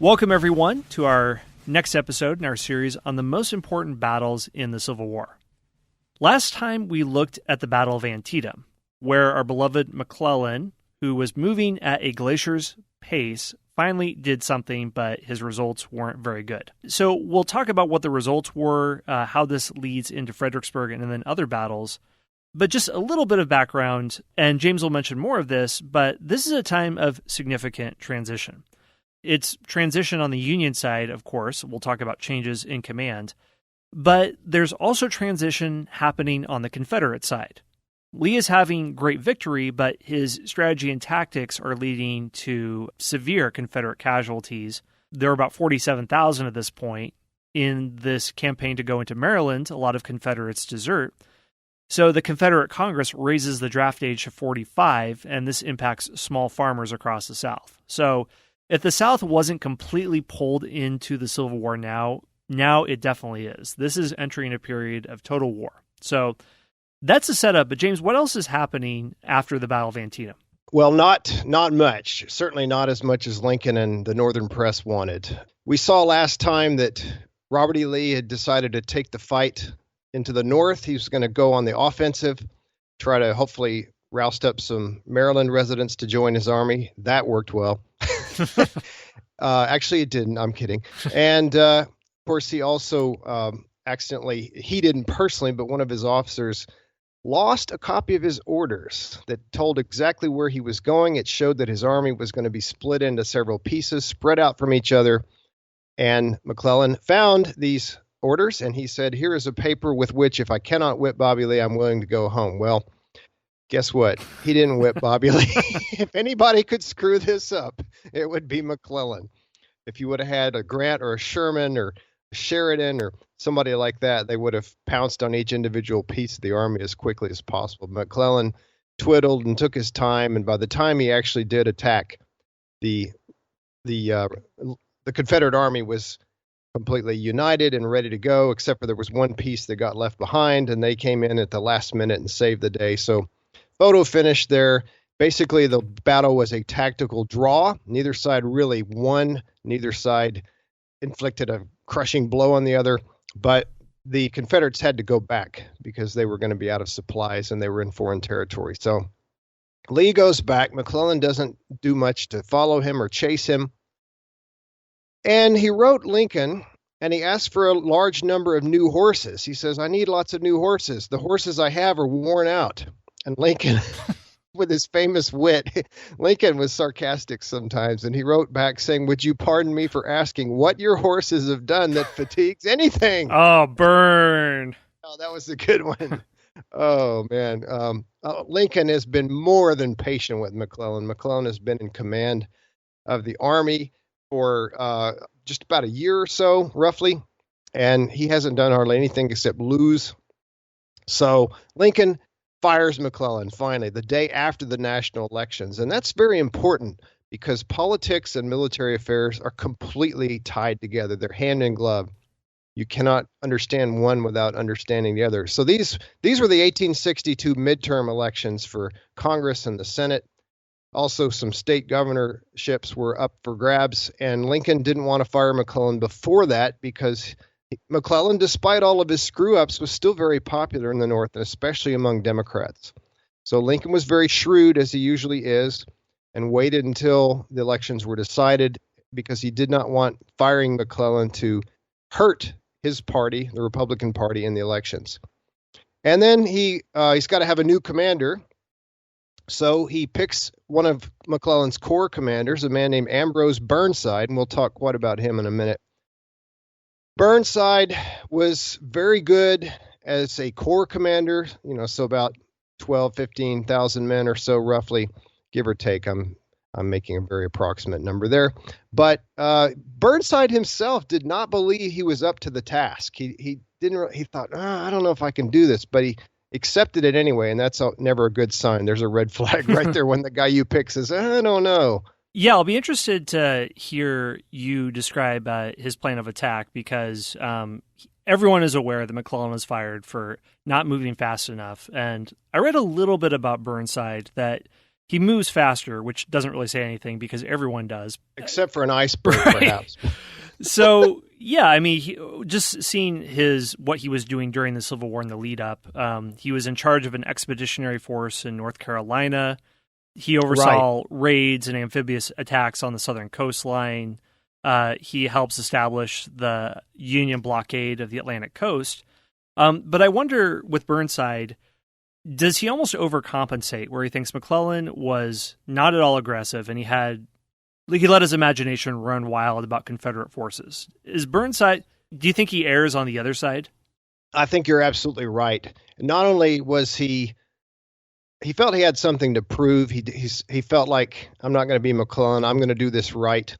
Welcome, everyone, to our next episode in our series on the most important battles in the Civil War. Last time, we looked at the Battle of Antietam, where our beloved McClellan, who was moving at a glacier's pace, finally did something, but his results weren't very good. So we'll talk about what the results were, how this leads into Fredericksburg and then other battles. But just a little bit of background, and James will mention more of this, but this is a time of significant transition. It's transition on the Union side, of course. We'll talk about changes in command. But there's also transition happening on the Confederate side. Lee is having great victory, but his strategy and tactics are leading to severe Confederate casualties. There are about 47,000 at this point. In this campaign to go into Maryland, a lot of Confederates desert. So the Confederate Congress raises the draft age to 45, and this impacts small farmers across the South. So if the South wasn't completely pulled into the Civil War now it definitely is. This is entering a period of total war. So that's the setup. But James, what else is happening after the Battle of Antietam? Well, not much. Certainly not as much as Lincoln and the Northern press wanted. We saw last time that Robert E. Lee had decided to take the fight into the North. He was going to go on the offensive, try to hopefully roust up some Maryland residents to join his army. That worked well. Actually, it didn't. I'm kidding. And, of course, he also he didn't personally, but one of his officers lost a copy of his orders that told exactly where he was going. It showed that his army was going to be split into several pieces, spread out from each other. And McClellan found these orders, and he said, here is a paper with which, if I cannot whip Bobby Lee, I'm willing to go home. Well, guess what? He didn't whip Bobby Lee. If anybody could screw this up, it would be McClellan. If you would have had a Grant or a Sherman or a Sheridan or somebody like that, they would have pounced on each individual piece of the army as quickly as possible. McClellan twiddled and took his time, and by the time he actually did attack, the Confederate army was completely united and ready to go, except for there was one piece that got left behind, and they came in at the last minute and saved the day. So photo finish there. Basically, the battle was a tactical draw. Neither side really won. Neither side inflicted a crushing blow on the other. But the Confederates had to go back because they were going to be out of supplies and they were in foreign territory. So Lee goes back. McClellan doesn't do much to follow him or chase him. And he wrote Lincoln, and he asked for a large number of new horses. He says, I need lots of new horses. The horses I have are worn out. And Lincoln, with his famous wit, Lincoln was sarcastic sometimes, and he wrote back saying, would you pardon me for asking what your horses have done that fatigues anything? Oh, burn. Oh, that was a good one. Oh, man. Lincoln has been more than patient with McClellan. McClellan has been in command of the army for just about a year or so, roughly, and he hasn't done hardly anything except lose. So Lincoln fires McClellan finally the day after the national elections. And that's very important because politics and military affairs are completely tied together. They're hand in glove. You cannot understand one without understanding the other. So these were the 1862 midterm elections for Congress and the Senate. Also, some state governorships were up for grabs, and Lincoln didn't want to fire McClellan before that because McClellan, despite all of his screw-ups, was still very popular in the North, and especially among Democrats. So Lincoln was very shrewd, as he usually is, and waited until the elections were decided because he did not want firing McClellan to hurt his party, the Republican Party, in the elections. And then he's got to have a new commander. So he picks one of McClellan's corps commanders, a man named Ambrose Burnside, and we'll talk quite about him in a minute. Burnside was very good as a corps commander, so about 12, 15,000 men or so, roughly, give or take. I'm making a very approximate number there. But Burnside himself did not believe he was up to the task. He thought, I don't know if I can do this, but he accepted it anyway, and that's never a good sign. There's a red flag right there when the guy you pick says, I don't know. Yeah, I'll be interested to hear you describe his plan of attack because everyone is aware that McClellan was fired for not moving fast enough. And I read a little bit about Burnside that He moves faster, which doesn't really say anything because everyone does. Except for an iceberg, Right. perhaps. So, yeah, I mean, just seeing what he was doing during the Civil War and the lead up, he was in charge of an expeditionary force in North Carolina. He oversaw raids and amphibious attacks on the southern coastline. He helps establish the Union blockade of the Atlantic coast. But I wonder, with Burnside, does he almost overcompensate, where he thinks McClellan was not at all aggressive and he let his imagination run wild about Confederate forces? Is Burnside, do you think he errs on the other side? I think you're absolutely right. Not only was he felt he had something to prove. He felt like, I'm not going to be McClellan. I'm going to do this right.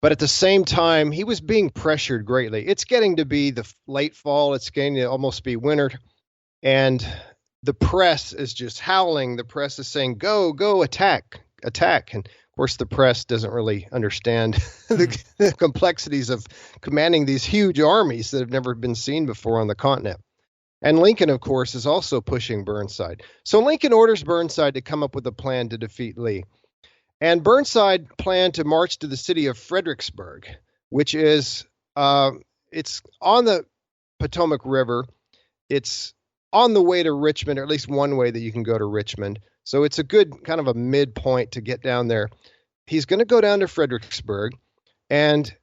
But at the same time, he was being pressured greatly. It's getting to be the late fall. It's getting to almost be winter. And the press is just howling. The press is saying, go, attack. And of course, the press doesn't really understand the complexities of commanding these huge armies that have never been seen before on the continent. And Lincoln, of course, is also pushing Burnside. So Lincoln orders Burnside to come up with a plan to defeat Lee. And Burnside planned to march to the city of Fredericksburg, which is, it's on the Potomac River. It's on the way to Richmond, or at least one way that you can go to Richmond. So it's a good kind of a midpoint to get down there. He's going to go down to Fredericksburg, and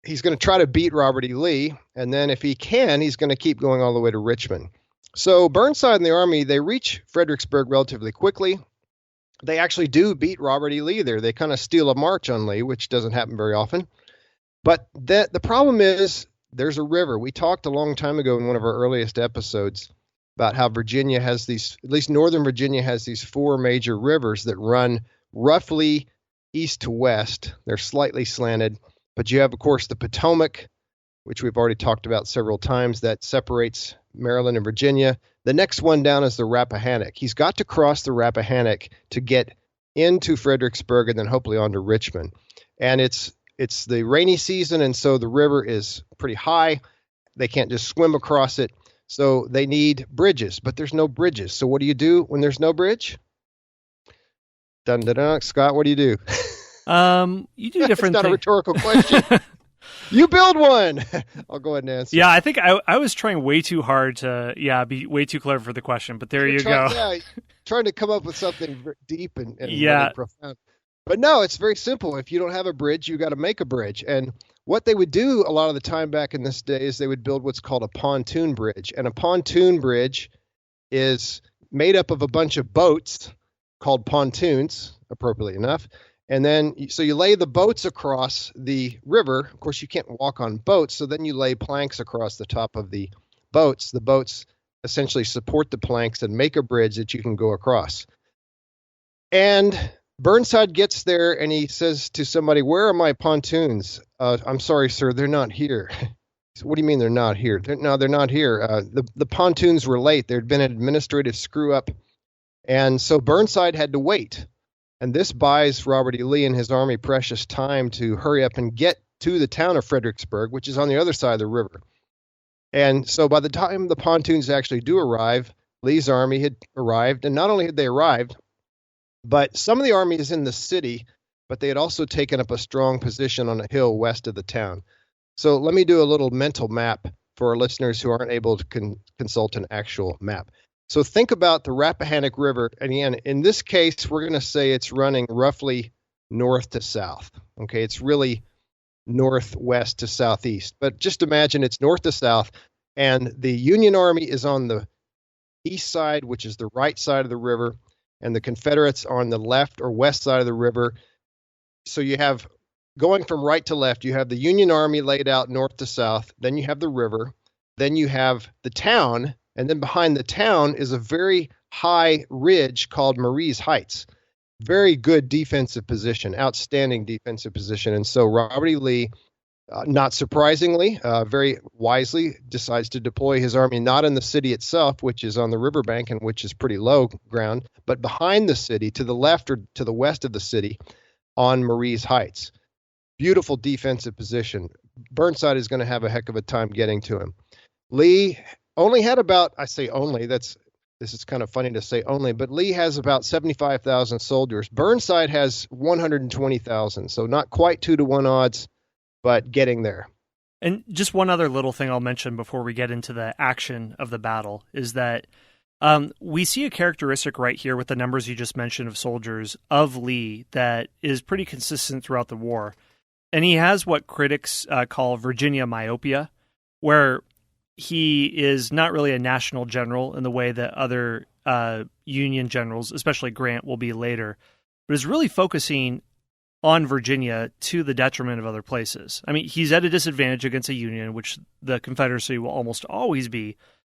he's going to try to beat Robert E. Lee. And then if he can, he's going to keep going all the way to Richmond. So Burnside and the army, they reach Fredericksburg relatively quickly. They actually do beat Robert E. Lee there. They kind of steal a march on Lee, which doesn't happen very often. But the problem is there's a river. We talked a long time ago in one of our earliest episodes about how Virginia has these, at least Northern Virginia has these 4 major rivers that run roughly east to west. They're slightly slanted. But you have, of course, the Potomac, which we've already talked about several times, that separates Maryland and Virginia. The next one down is the Rappahannock. He's got to cross the Rappahannock to get into Fredericksburg and then hopefully on to Richmond. And it's the rainy season, and so the river is pretty high. They can't just swim across it. So they need bridges, but there's no bridges. So what do you do when there's no bridge? Dun, dun, dun. Scott, what do you do? You do different It's not things. a rhetorical question. You build one. I'll go ahead and answer. Yeah, I think I was trying way too hard to, be way too clever for the question, but there you go. Yeah, trying to come up with something deep and Yeah. really profound. But no, it's very simple. If you don't have a bridge, you got to make a bridge. And what they would do a lot of the time back in this day is they would build what's called a pontoon bridge. And a pontoon bridge is made up of a bunch of boats called pontoons, appropriately enough. And then, so you lay the boats across the river. Of course, you can't walk on boats. So then you lay planks across the top of the boats. The boats essentially support the planks and make a bridge that you can go across. And Burnside gets there and he says to somebody, "Where are my pontoons?" "I'm sorry, sir, they're not here." So, "What do you mean they're not here?" "No, they're not here. The pontoons were late. There had been an administrative screw up. And so Burnside had to wait. And this buys Robert E. Lee and his army precious time to hurry up and get to the town of Fredericksburg, which is on the other side of the river. And so by the time the pontoons actually do arrive, Lee's army had arrived. And not only had they arrived, but some of the army is in the city, but they had also taken up a strong position on a hill west of the town. So let me do a little mental map for our listeners who aren't able to consult an actual map. So think about the Rappahannock River. And again, in this case, we're going to say it's running roughly north to south. Okay, it's really northwest to southeast. But just imagine it's north to south, and the Union Army is on the east side, which is the right side of the river, and the Confederates are on the left or west side of the river. So you have, going from right to left, you have the Union Army laid out north to south, then you have the river, then you have the town, and then behind the town is a very high ridge called Marie's Heights. Very good defensive position, outstanding defensive position. And so Robert E. Lee, not surprisingly, very wisely decides to deploy his army not in the city itself, which is on the riverbank and which is pretty low ground, but behind the city, to the left or to the west of the city on Marie's Heights. Beautiful defensive position. Burnside is going to have a heck of a time getting to him. Lee only had about, I say only, that's this is kind of funny to say only, but Lee has about 75,000 soldiers. Burnside has 120,000, so not quite 2-to-1 odds, but getting there. And just one other little thing I'll mention before we get into the action of the battle is that we see a characteristic right here with the numbers you just mentioned of soldiers of Lee that is pretty consistent throughout the war. And he has what critics call Virginia myopia, where he is not really a national general in the way that other Union generals, especially Grant, will be later, but is really focusing on Virginia to the detriment of other places. I mean, he's at a disadvantage against a Union, which the Confederacy will almost always be.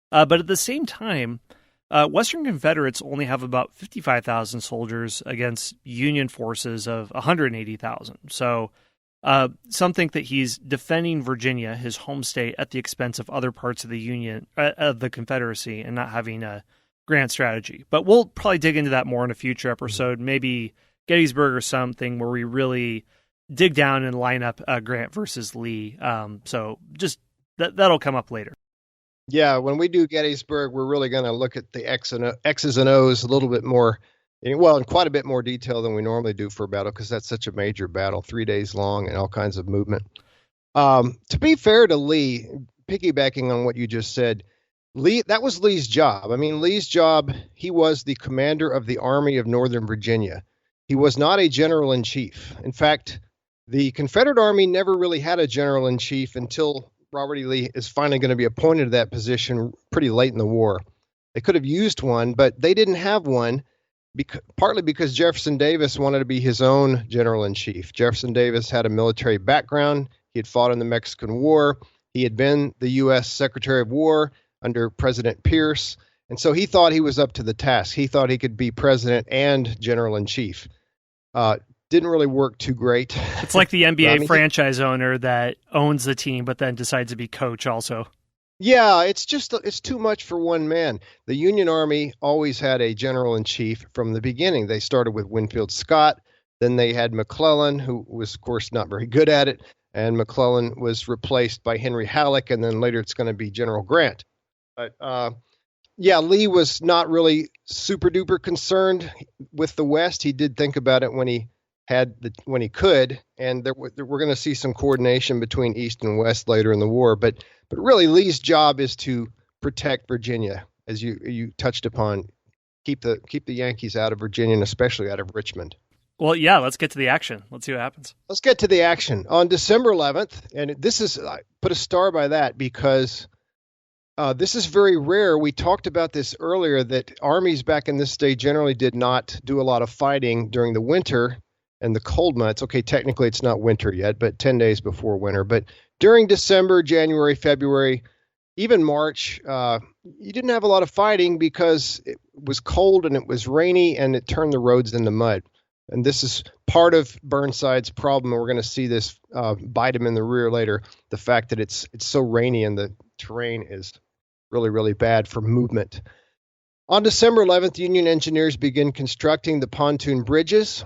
But at the same time, Western Confederates only have about 55,000 soldiers against Union forces of 180,000. So some think that he's defending Virginia, his home state, at the expense of other parts of the Union, of the Confederacy, and not having a grand strategy. But we'll probably dig into that more in a future episode, maybe Gettysburg or something where we really dig down and line up Grant versus Lee. So just that'll come up later. Yeah, when we do Gettysburg, we're really going to look at the X's and O's a little bit more, well, in quite a bit more detail than we normally do for a battle, because that's such a major battle, 3 days long and all kinds of movement. To be fair to Lee, piggybacking on what you just said, that was Lee's job. I mean, Lee's job, he was the commander of the Army of Northern Virginia. He was not a general-in-chief. In fact, the Confederate Army never really had a general-in-chief until Robert E. Lee is finally going to be appointed to that position pretty late in the war. They could have used one, but they didn't have one, partly because Jefferson Davis wanted to be his own general-in-chief. Jefferson Davis had a military background. He had fought in the Mexican War. He had been the U.S. Secretary of War under President Pierce. And so he thought he was up to the task. He thought he could be president and general-in-chief. Didn't really work too great. It's like the NBA franchise owner that owns the team, but then decides to be coach also. Yeah, it's too much for one man. The Union Army always had a general-in-chief from the beginning. They started with Winfield Scott. Then they had McClellan, who was, of course, not very good at it. And McClellan was replaced by Henry Halleck. And then later it's going to be General Grant. But yeah, Lee was not really super duper concerned with the West. He did think about it when he could, and we're going to see some coordination between East and West later in the war. But really, Lee's job is to protect Virginia, as you touched upon, keep the Yankees out of Virginia and especially out of Richmond. Well, yeah, let's get to the action. Let's see what happens. Let's get to the action on December 11th, and this is I put a star by that because this is very rare. We talked about this earlier, that armies back in this day generally did not do a lot of fighting during the winter and the cold months. Okay, technically it's not winter yet, but 10 days before winter. But during December, January, February, even March, you didn't have a lot of fighting because it was cold and it was rainy and it turned the roads into mud. And this is part of Burnside's problem. We're going to see this bite him in the rear later. The fact that it's so rainy and the terrain is really, really bad for movement. On December 11th, Union engineers begin constructing the pontoon bridges.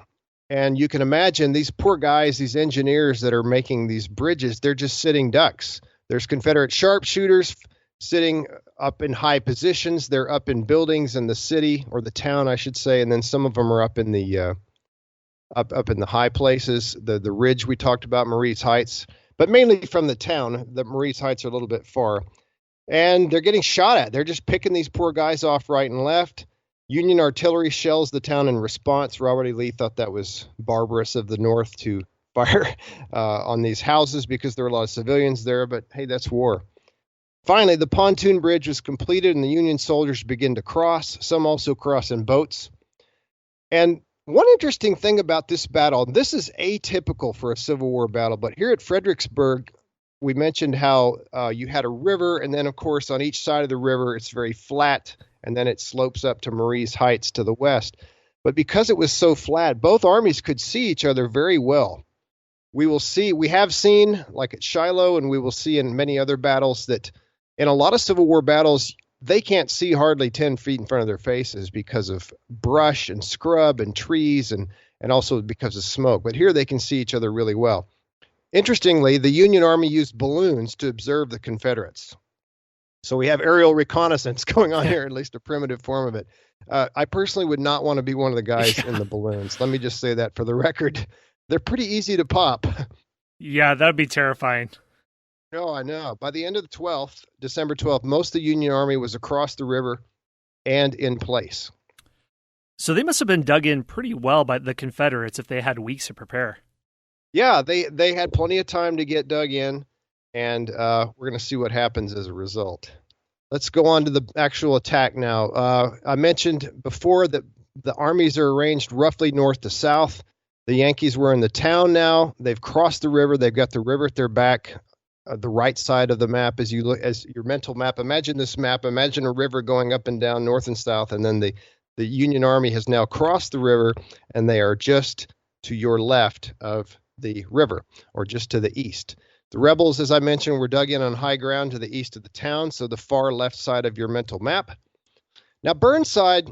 And you can imagine these poor guys, these engineers that are making these bridges, they're just sitting ducks. There's Confederate sharpshooters sitting up in high positions. They're up in buildings in the city, or the town, I should say. And then some of them are up in the up in the high places, the ridge we talked about, Marie's Heights, but mainly from the town. The Marie's Heights are a little bit far. And they're getting shot at. They're just picking these poor guys off right and left. Union artillery shells the town in response. Robert E. Lee thought that was barbarous of the North to fire on these houses because there were a lot of civilians there, but hey, that's war. Finally, the pontoon bridge was completed and the Union soldiers begin to cross. Some also cross in boats. And one interesting thing about this battle, this is atypical for a Civil War battle, but here at Fredericksburg, we mentioned how you had a river, and then, of course, on each side of the river, it's very flat, and then it slopes up to Marie's Heights to the west. But because it was so flat, both armies could see each other very well. We have seen, like at Shiloh, and we will see in many other battles, that in a lot of Civil War battles, they can't see hardly 10 feet in front of their faces because of brush and scrub and trees, and also because of smoke. But here they can see each other really well. Interestingly, the Union Army used balloons to observe the Confederates. So we have aerial reconnaissance going on here, at least a primitive form of it. I personally would not want to be one of the guys in the balloons. Let me just say that for the record. They're pretty easy to pop. Yeah, that'd be terrifying. No, I know. By the end of the 12th, December 12th, most of the Union Army was across the river and in place. So they must have been dug in pretty well by the Confederates if they had weeks to prepare. Yeah, they had plenty of time to get dug in, and we're going to see what happens as a result. Let's go on to the actual attack now. I mentioned before that the armies are arranged roughly north to south. The Yankees were in the town now. They've crossed the river. They've got the river at their back. The right side of the map, as you look, as your mental map. Imagine this map. Imagine a river going up and down, north and south, and then the Union Army has now crossed the river, and they are just to your left of the river, or just to the east. The rebels, as I mentioned, were dug in on high ground to the east of the town, so the far left side of your mental map. Now, Burnside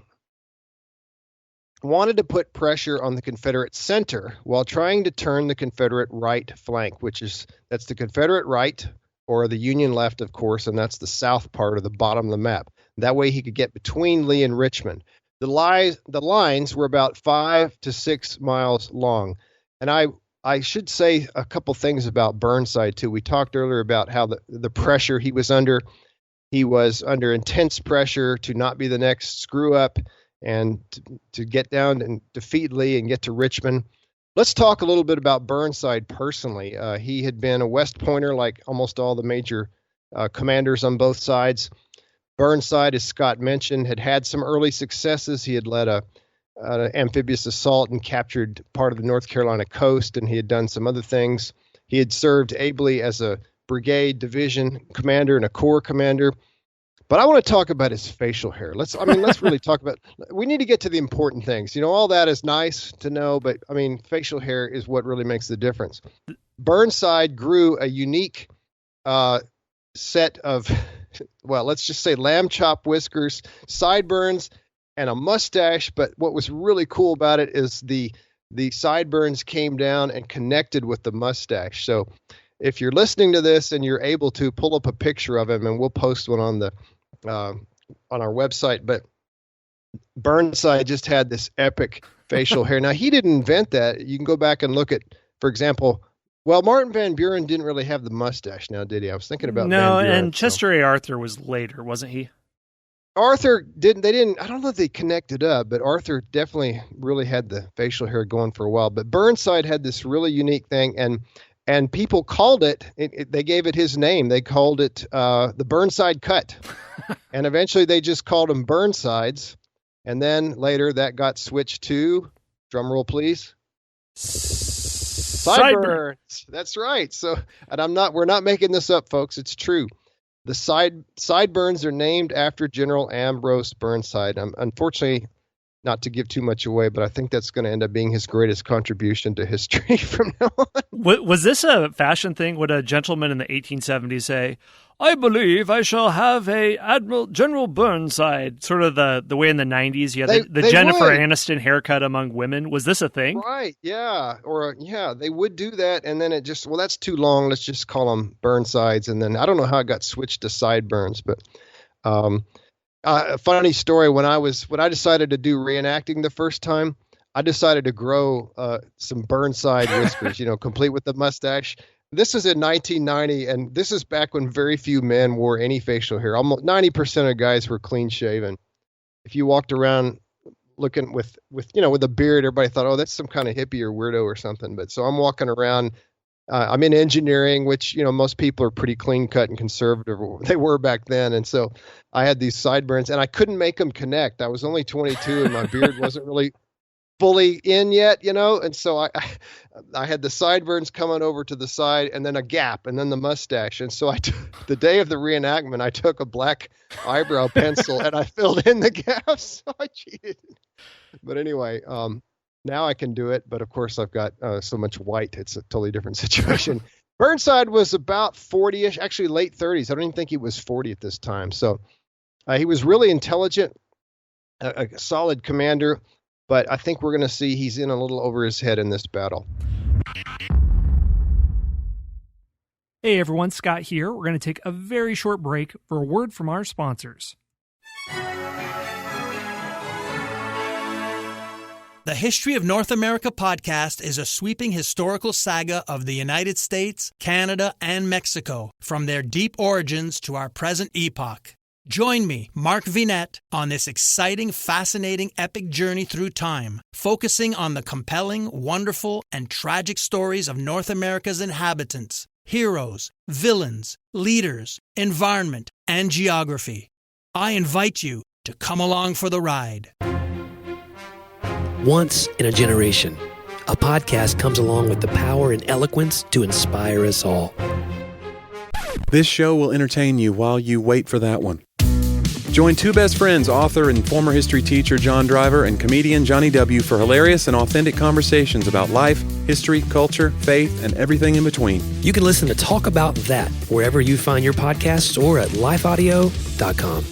wanted to put pressure on the Confederate center while trying to turn the Confederate right flank, that's the Confederate right, or the Union left, of course, and that's the south part of the bottom of the map. That way he could get between Lee and Richmond. The lines were about 5 to 6 miles long. And I should say a couple things about Burnside, too. We talked earlier about how the pressure he was under. He was under intense pressure to not be the next screw up and to get down and defeat Lee and get to Richmond. Let's talk a little bit about Burnside personally. He had been a West Pointer like almost all the major commanders on both sides. Burnside, as Scott mentioned, had some early successes. He had led an amphibious assault and captured part of the North Carolina coast, and he had done some other things. He had served ably as a brigade, division commander, and a corps commander. But I want to talk about his facial hair. Let's really talk about, we need to get to the important things. You know, all that is nice to know, but I mean, facial hair is what really makes the difference. Burnside grew a unique set of, well, let's just say lamb chop whiskers, sideburns, and a mustache. But what was really cool about it is the sideburns came down and connected with the mustache. So if you're listening to this and you're able to pull up a picture of him, and we'll post one on our website, but Burnside just had this epic facial hair. Now, he didn't invent that. You can go back and look at, for example, well, Martin Van Buren didn't really have the mustache now, did he? I was thinking about no, Van Buren, and Chester A. Arthur was later, wasn't he? Arthur didn't, I don't know if they connected up, but Arthur definitely really had the facial hair going for a while. But Burnside had this really unique thing, and people called they gave it his name. They called it the Burnside cut. And eventually they just called them Burnsides. And then later that got switched to, drum roll please, sideburns. That's right. So, and we're not making this up, folks. It's true. The sideburns are named after General Ambrose Burnside. Unfortunately, not to give too much away, but I think that's going to end up being his greatest contribution to history from now on. Was this a fashion thing? Would a gentleman in the 1870s say, I believe I shall have a General Burnside, sort of the way in the 90s you had the Jennifer Aniston haircut among women? Was this a thing? Right, yeah. They would do that, and then it just, well, that's too long. Let's just call them Burnsides. And then I don't know how it got switched to sideburns, but a funny story, when I decided to do reenacting the first time, I decided to grow some Burnside whiskers, complete with the mustache. This is in 1990, and this is back when very few men wore any facial hair. Almost 90% of guys were clean shaven. If you walked around looking with a beard, everybody thought, oh, that's some kind of hippie or weirdo or something. But so I'm walking around. I'm in engineering, which, most people are pretty clean cut and conservative. They were back then. And so I had these sideburns, and I couldn't make them connect. I was only 22, and my beard wasn't really fully in yet, and so I had the sideburns coming over to the side, and then a gap, and then the mustache. And so the day of the reenactment, I took a black eyebrow pencil and I filled in the gaps. So I cheated. But anyway, now I can do it. But of course, I've got so much white. It's a totally different situation. Burnside was about 40-ish, actually late 30s. I don't even think he was 40 at this time. So he was really intelligent, a solid commander. But I think we're going to see he's in a little over his head in this battle. Hey everyone, Scott here. We're going to take a very short break for a word from our sponsors. The History of North America podcast is a sweeping historical saga of the United States, Canada, and Mexico, from their deep origins to our present epoch. Join me, Mark Vinette, on this exciting, fascinating, epic journey through time, focusing on the compelling, wonderful, and tragic stories of North America's inhabitants, heroes, villains, leaders, environment, and geography. I invite you to come along for the ride. Once in a generation, a podcast comes along with the power and eloquence to inspire us all. This show will entertain you while you wait for that one. Join two best friends, author and former history teacher John Driver and comedian Johnny W. for hilarious and authentic conversations about life, history, culture, faith, and everything in between. You can listen to Talk About That wherever you find your podcasts or at lifeaudio.com.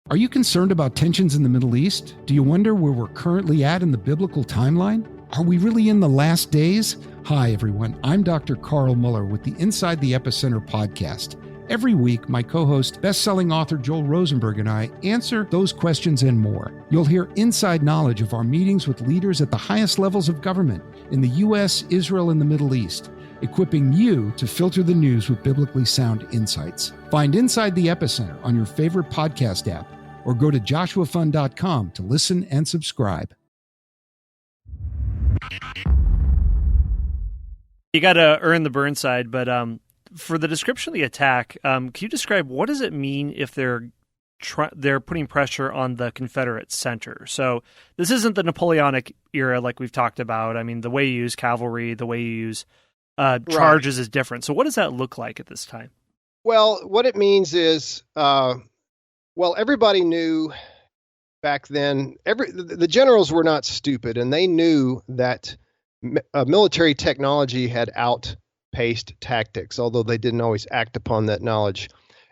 Are you concerned about tensions in the Middle East? Do you wonder where we're currently at in the biblical timeline? Are we really in the last days? Hi, everyone. I'm Dr. Carl Muller with the Inside the Epicenter podcast. Every week, my co-host, best-selling author Joel Rosenberg and I answer those questions and more. You'll hear inside knowledge of our meetings with leaders at the highest levels of government in the U.S., Israel, and the Middle East, equipping you to filter the news with biblically sound insights. Find Inside the Epicenter on your favorite podcast app, or go to joshuafund.com to listen and subscribe. You got to earn the Burnside, but for the description of the attack, can you describe what does it mean if they're putting pressure on the Confederate center? So this isn't the Napoleonic era like we've talked about. I mean, the way you use cavalry, the way you use charges is different. So what does that look like at this time? Well, what it means is, everybody knew back then, the generals were not stupid, and they knew that military technology had outpaced tactics, although they didn't always act upon that knowledge.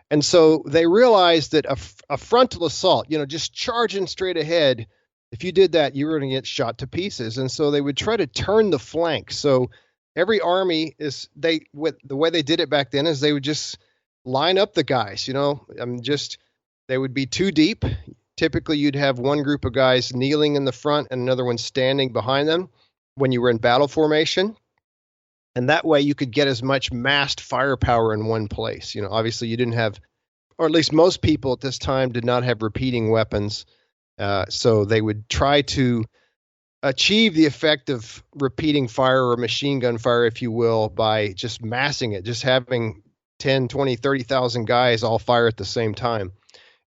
And so they realized that a frontal assault, just charging straight ahead, if you did that, you were going to get shot to pieces. And so they would try to turn the flank. So every army the way they did it back then is they would just line up the guys, they would be too deep. Typically, you'd have one group of guys kneeling in the front and another one standing behind them when you were in battle formation. And that way you could get as much massed firepower in one place. Obviously you didn't have, or at least most people at this time did not have repeating weapons. So they would try to achieve the effect of repeating fire or machine gun fire, if you will, by just massing it, just having 10, 20, 30,000 guys all fire at the same time.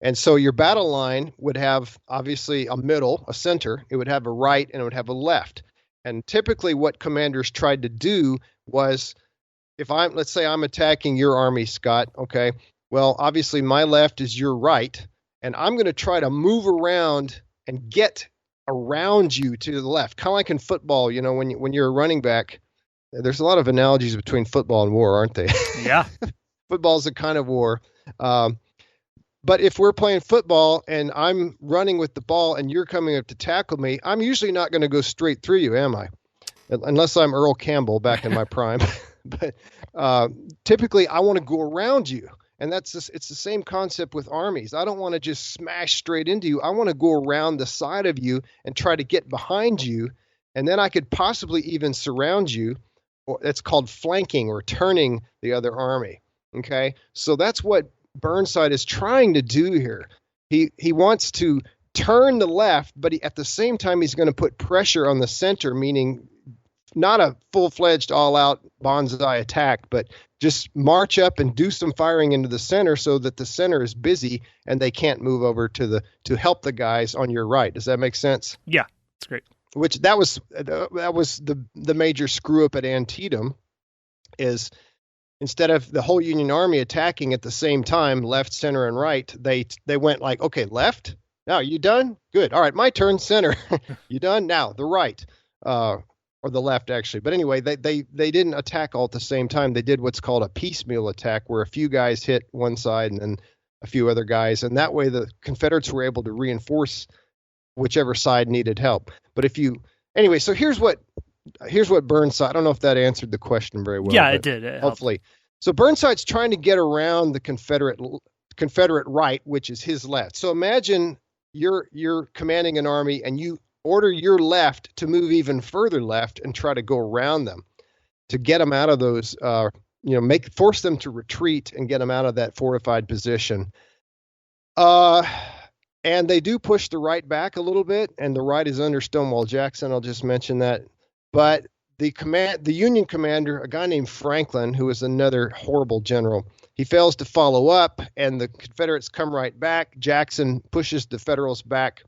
And so your battle line would have obviously a middle, a center, it would have a right, and it would have a left. And typically what commanders tried to do was, let's say I'm attacking your army, Scott, okay, well, obviously my left is your right, and I'm going to try to move around and get around you to the left, kind of like in football, when you're a running back. There's a lot of analogies between football and war, aren't they? Yeah. Football's a kind of war. But if we're playing football and I'm running with the ball and you're coming up to tackle me, I'm usually not going to go straight through you, am I? Unless I'm Earl Campbell back in my prime. But typically I want to go around you. And it's the same concept with armies. I don't want to just smash straight into you. I want to go around the side of you and try to get behind you. And then I could possibly even surround you. It's called flanking or turning the other army. Okay. So that's what Burnside is trying to do here. He wants to turn the left, but at the same time, he's going to put pressure on the center, meaning not a full-fledged all-out bonsai attack, but just march up and do some firing into the center so that the center is busy and they can't move over to help the guys on your right. Does that make sense? Yeah, that's great. Which that was the major screw up at Antietam is, instead of the whole Union Army attacking at the same time, left, center, and right, they went like, okay, left. Now, you done? Good. All right, my turn, center. You done? Now, the right. Or the left, actually. But anyway, they didn't attack all at the same time. They did what's called a piecemeal attack, where a few guys hit one side and then a few other guys. And that way the Confederates were able to reinforce whichever side needed help. But so here's what here's what Burnside, I don't know if that answered the question very well. Yeah, it did. It hopefully. So Burnside's trying to get around the Confederate right, which is his left. So imagine you're commanding an army and you order your left to move even further left and try to go around them to get them out of those, force them to retreat and get them out of that fortified position. And they do push the right back a little bit, and the right is under Stonewall Jackson. I'll just mention that. But the Union commander, a guy named Franklin, who is another horrible general, he fails to follow up, and the Confederates come right back. Jackson pushes the Federals back,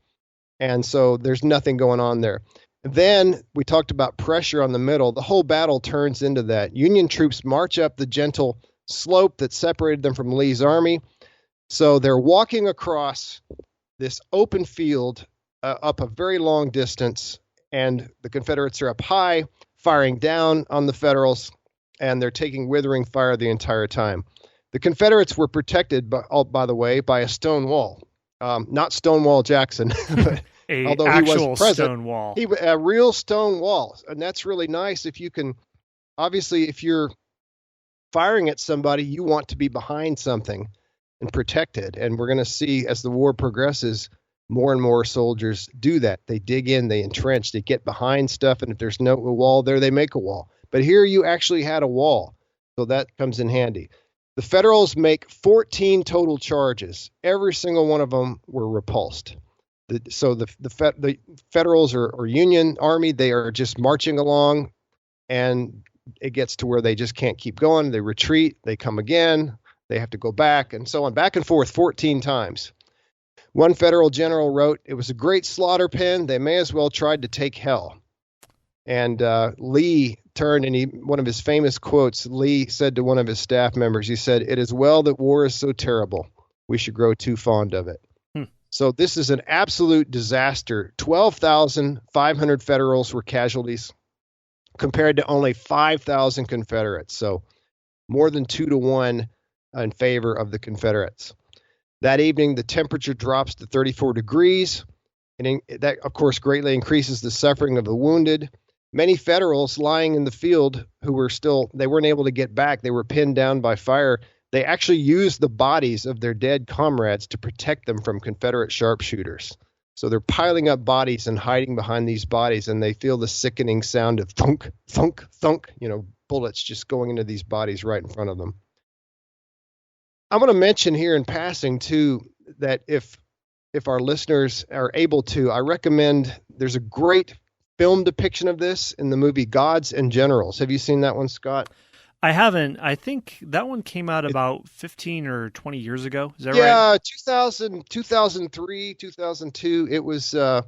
and so there's nothing going on there. Then we talked about pressure on the middle. The whole battle turns into that. Union troops march up the gentle slope that separated them from Lee's army. So they're walking across this open field up a very long distance, and the Confederates are up high, firing down on the Federals, and they're taking withering fire the entire time. The Confederates were protected, by the way, by a stone wall. Not Stonewall Jackson, but although he was present, stone wall. A real stone wall. And that's really nice if you can, obviously, if you're firing at somebody, you want to be behind something and protected. And we're going to see as the war progresses, more and more soldiers do that. They dig in, they entrench, they get behind stuff. And if there's no wall there, they make a wall. But here you actually had a wall. So that comes in handy. The Federals make 14 total charges. Every single one of them were repulsed. So the Federals or Union Army, they are just marching along, and it gets to where they just can't keep going. They retreat, they come again, they have to go back, and so on, back and forth 14 times. One Federal general wrote, "It was a great slaughter pen. They may as well tried to take hell." And Lee turned, and one of his famous quotes, Lee said to one of his staff members, he said, "It is well that war is so terrible. We should grow too fond of it." So this is an absolute disaster. 12,500 Federals were casualties compared to only 5,000 Confederates. So more than 2-1 in favor of the Confederates. That evening, the temperature drops to 34 degrees. And that, of course, greatly increases the suffering of the wounded. Many Federals lying in the field they weren't able to get back. They were pinned down by fire. They actually used the bodies of their dead comrades to protect them from Confederate sharpshooters. So they're piling up bodies and hiding behind these bodies, and they feel the sickening sound of thunk, thunk, thunk, bullets just going into these bodies right in front of them. I want to mention here in passing, too, that if our listeners are able to, I recommend there's a great film depiction of this in the movie Gods and Generals. Have you seen that one, Scott? I haven't. I think that one came out about 15 or 20 years ago. Is that right? Yeah, 2003, 2002. It was the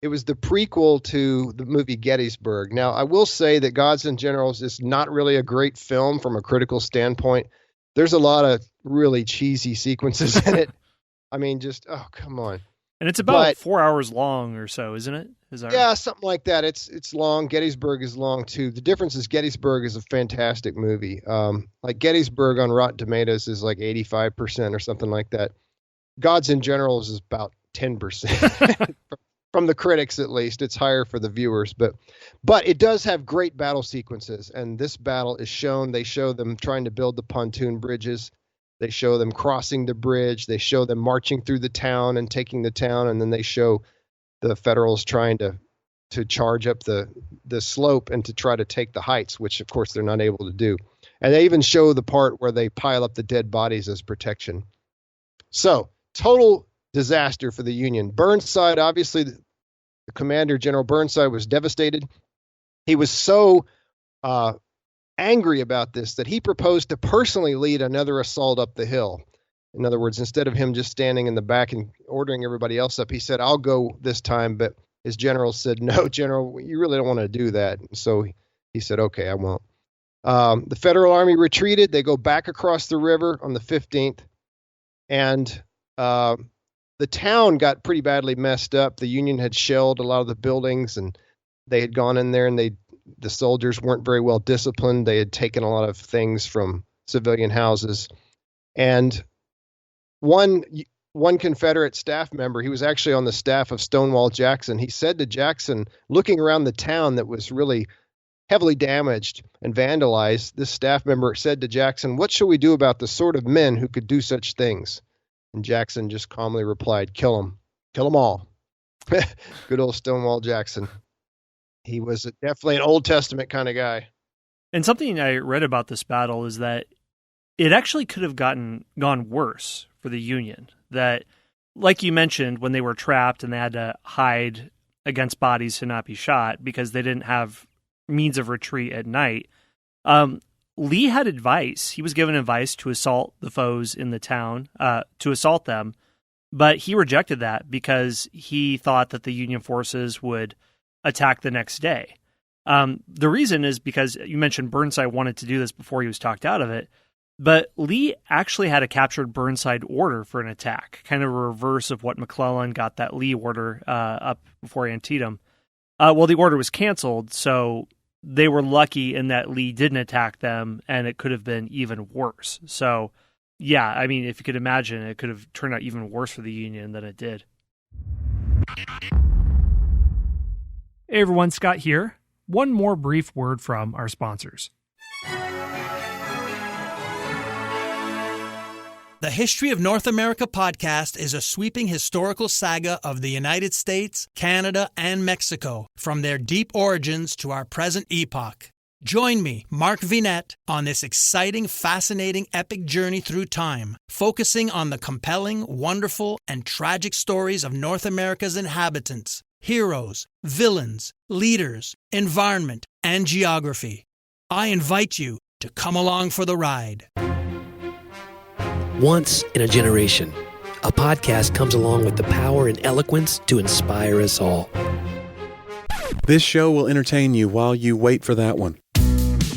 prequel to the movie Gettysburg. Now, I will say that Gods and Generals is not really a great film from a critical standpoint. There's a lot of really cheesy sequences in it. I mean, oh, come on. And it's about 4 hours long or so, isn't it? Yeah, something like that. It's long. Gettysburg is long too. The difference is Gettysburg is a fantastic movie. Like Gettysburg on Rotten Tomatoes is like 85% or something like that. Gods and Generals is about 10% from the critics, at least. It's higher for the viewers, but it does have great battle sequences. And this battle is shown. They show them trying to build the pontoon bridges. They show them crossing the bridge. They show them marching through the town and taking the town. And then they show the Federals trying to charge up the slope and to try to take the heights, which, of course, they're not able to do. And they even show the part where they pile up the dead bodies as protection. So, total disaster for the Union. Burnside, obviously, the commander, General Burnside, was devastated. He was so angry about this that he proposed to personally lead another assault up the hill. In other words, instead of him just standing in the back and ordering everybody else up, he said, "I'll go this time." But his generals said, "No, General, you really don't want to do that." So he said, "Okay, I won't." The Federal Army retreated. They go back across the river on the 15th. And the town got pretty badly messed up. The Union had shelled a lot of the buildings, and they had gone in there, and the soldiers weren't very well disciplined. They had taken a lot of things from civilian houses. And one Confederate staff member, he was actually on the staff of Stonewall Jackson. He said to Jackson, looking around the town that was really heavily damaged and vandalized, this staff member said to Jackson, "What shall we do about the sort of men who could do such things?" And Jackson just calmly replied, "Kill them. Kill them all." Good old Stonewall Jackson. He was definitely an Old Testament kind of guy. And something I read about this battle is that it actually could have gone worse for the Union. That, like you mentioned, when they were trapped and they had to hide against bodies to not be shot because they didn't have means of retreat at night, Lee had advice. He was given advice to assault the foes in the town, to assault them, but he rejected that because he thought that the Union forces would attack the next day. The reason is because you mentioned Burnside wanted to do this before he was talked out of it, but Lee actually had a captured Burnside order for an attack, kind of a reverse of what McClellan got that Lee order up before Antietam. Well, the order was canceled, so they were lucky in that Lee didn't attack them, and it could have been even worse. So, yeah, I mean, if you could imagine, it could have turned out even worse for the Union than it did. Hey everyone, Scott here. One more brief word from our sponsors. The History of North America podcast is a sweeping historical saga of the United States, Canada, and Mexico, from their deep origins to our present epoch. Join me, Mark Vinette, on this exciting, fascinating, epic journey through time, focusing on the compelling, wonderful, and tragic stories of North America's inhabitants, heroes, villains, leaders, environment, and geography. I invite you to come along for the ride. Once in a generation, a podcast comes along with the power and eloquence to inspire us all. This show will entertain you while you wait for that one.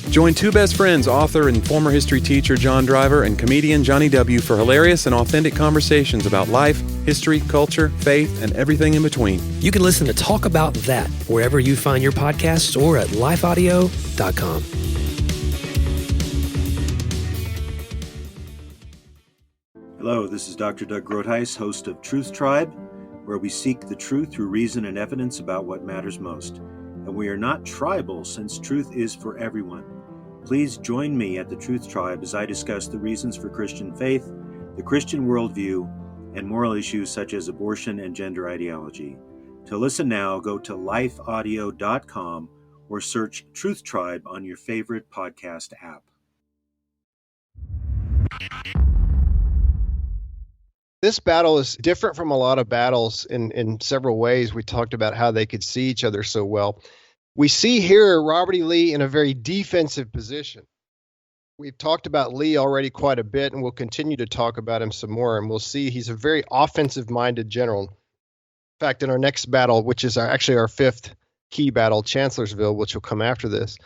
Join two best friends, author and former history teacher John Driver and comedian Johnny W. for hilarious and authentic conversations about life, history, culture, faith, and everything in between. You can listen to Talk About That wherever you find your podcasts or at lifeaudio.com. Hello, this is Dr. Doug Groothuis, host of Truth Tribe, where we seek the truth through reason and evidence about what matters most. And we are not tribal, since truth is for everyone. Please join me at the Truth Tribe as I discuss the reasons for Christian faith, the Christian worldview, and moral issues such as abortion and gender ideology. To listen now, go to lifeaudio.com or search Truth Tribe on your favorite podcast app. This battle is different from a lot of battles in several ways. We talked about how they could see each other so well. We see here Robert E. Lee in a very defensive position. We've talked about Lee already quite a bit, and we'll continue to talk about him some more, and we'll see he's a very offensive-minded general. In fact, in our next battle, which is actually our fifth key battle, Chancellorsville, which will come after this,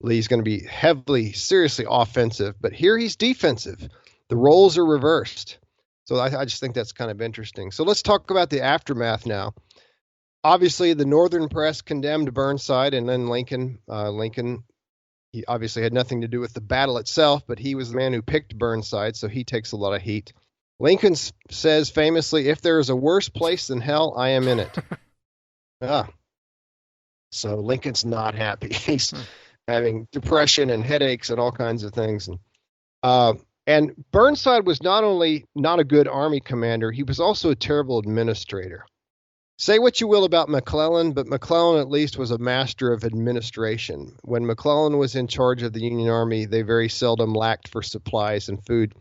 Lee's going to be heavily, seriously offensive, but here he's defensive. The roles are reversed. So I just think that's kind of interesting. So let's talk about the aftermath now. Obviously, the Northern press condemned Burnside, and then Lincoln. He obviously had nothing to do with the battle itself, but he was the man who picked Burnside, so he takes a lot of heat. Lincoln says famously, "If there is a worse place than hell, I am in it." So Lincoln's not happy. He's having depression and headaches and all kinds of things. And Burnside was not only not a good army commander, he was also a terrible administrator. Say what you will about McClellan, but McClellan at least was a master of administration. When McClellan was in charge of the Union Army, they very seldom lacked for supplies and food.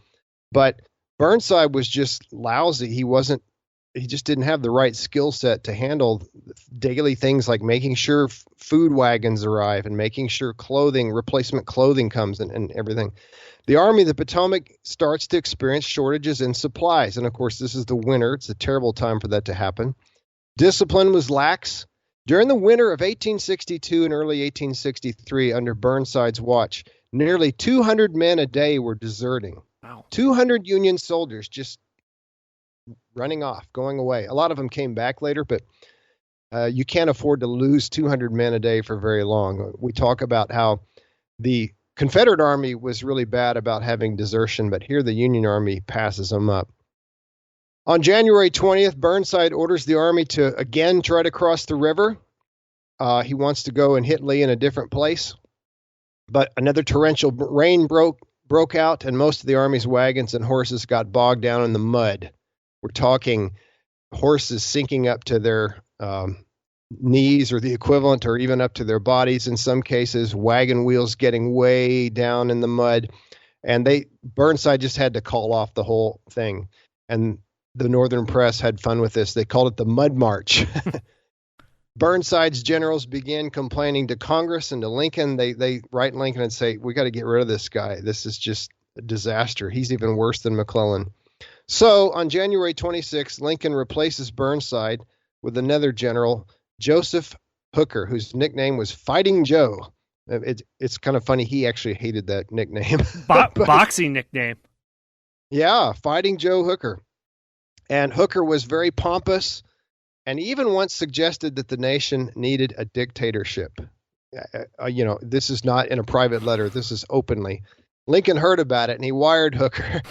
But Burnside was just lousy. He just didn't have the right skill set to handle daily things like making sure food wagons arrive and making sure replacement clothing comes and everything. The Army of the Potomac starts to experience shortages in supplies. And of course, this is the winter. It's a terrible time for that to happen. Discipline was lax. During the winter of 1862 and early 1863, under Burnside's watch, nearly 200 men a day were deserting. Wow. 200 Union soldiers just running off, going away. A lot of them came back later, but you can't afford to lose 200 men a day for very long. We talk about how the Confederate Army was really bad about having desertion, but here the Union Army passes them up. On January 20th, Burnside orders the army to again try to cross the river. He wants to go and hit Lee in a different place. But another torrential rain broke out, and most of the army's wagons and horses got bogged down in the mud. We're talking horses sinking up to their knees or the equivalent, or even up to their bodies in some cases, wagon wheels getting way down in the mud. And Burnside just had to call off the whole thing. And the Northern press had fun with this. They called it the Mud March. Burnside's generals began complaining to Congress and to Lincoln. They write Lincoln and say, we got to get rid of this guy. This is just a disaster. He's even worse than McClellan. So on January 26, Lincoln replaces Burnside with another general, Joseph Hooker, whose nickname was Fighting Joe. It's kind of funny. He actually hated that nickname. Boxing nickname. Yeah, Fighting Joe Hooker. And Hooker was very pompous, and he even once suggested that the nation needed a dictatorship. This is not in a private letter. This is openly. Lincoln heard about it, and he wired Hooker,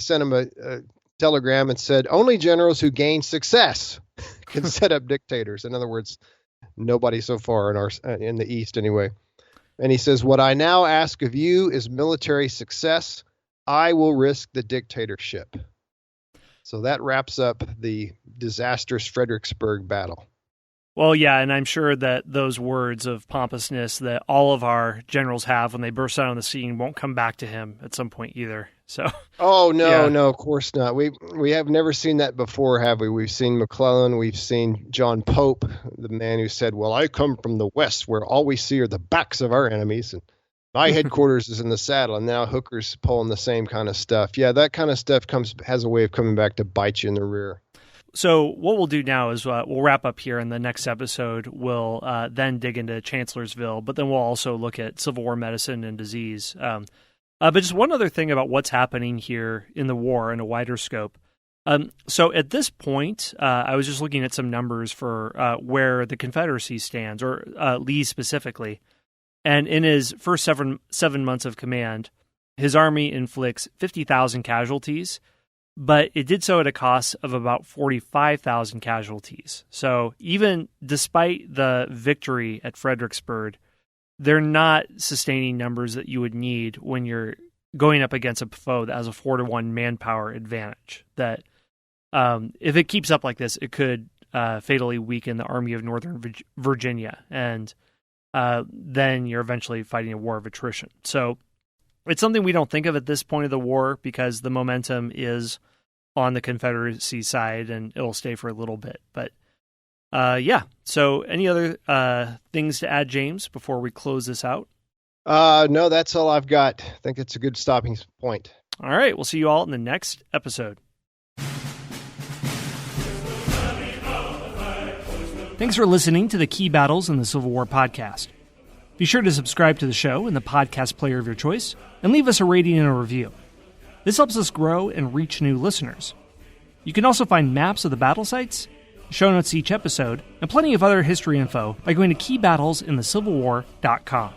sent him a telegram and said, only generals who gain success can set up dictators. In other words, nobody so far in the East anyway. And he says, what I now ask of you is military success. I will risk the dictatorship. So that wraps up the disastrous Fredericksburg battle. Well, yeah, and I'm sure that those words of pompousness that all of our generals have when they burst out on the scene won't come back to him at some point either. So. Oh, no, no, of course not. We have never seen that before, have we? We've seen McClellan. We've seen John Pope, the man who said, well, I come from the West where all we see are the backs of our enemies, and my headquarters is in the saddle. And now Hooker's pulling the same kind of stuff. Yeah, that kind of stuff has a way of coming back to bite you in the rear. So what we'll do now is we'll wrap up here. In the next episode, we'll then dig into Chancellorsville, but then we'll also look at Civil War medicine and disease. But just one other thing about what's happening here in the war in a wider scope. So at this point, I was just looking at some numbers for where the Confederacy stands, or Lee specifically. And in his first seven months of command, his army inflicts 50,000 casualties, but it did so at a cost of about 45,000 casualties. So even despite the victory at Fredericksburg, they're not sustaining numbers that you would need when you're going up against a foe that has a 4-to-1 manpower advantage. That if it keeps up like this, it could fatally weaken the Army of Northern Virginia, and then you're eventually fighting a war of attrition. So it's something we don't think of at this point of the war because the momentum is on the Confederacy side, and it'll stay for a little bit. But yeah, so any other things to add, James, before we close this out? No, that's all I've got. I think it's a good stopping point. All right, we'll see you all in the next episode. Thanks for listening to the Key Battles in the Civil War podcast. Be sure to subscribe to the show in the podcast player of your choice and leave us a rating and a review. This helps us grow and reach new listeners. You can also find maps of the battle sites, show notes to each episode, and plenty of other history info by going to keybattlesinthecivilwar.com.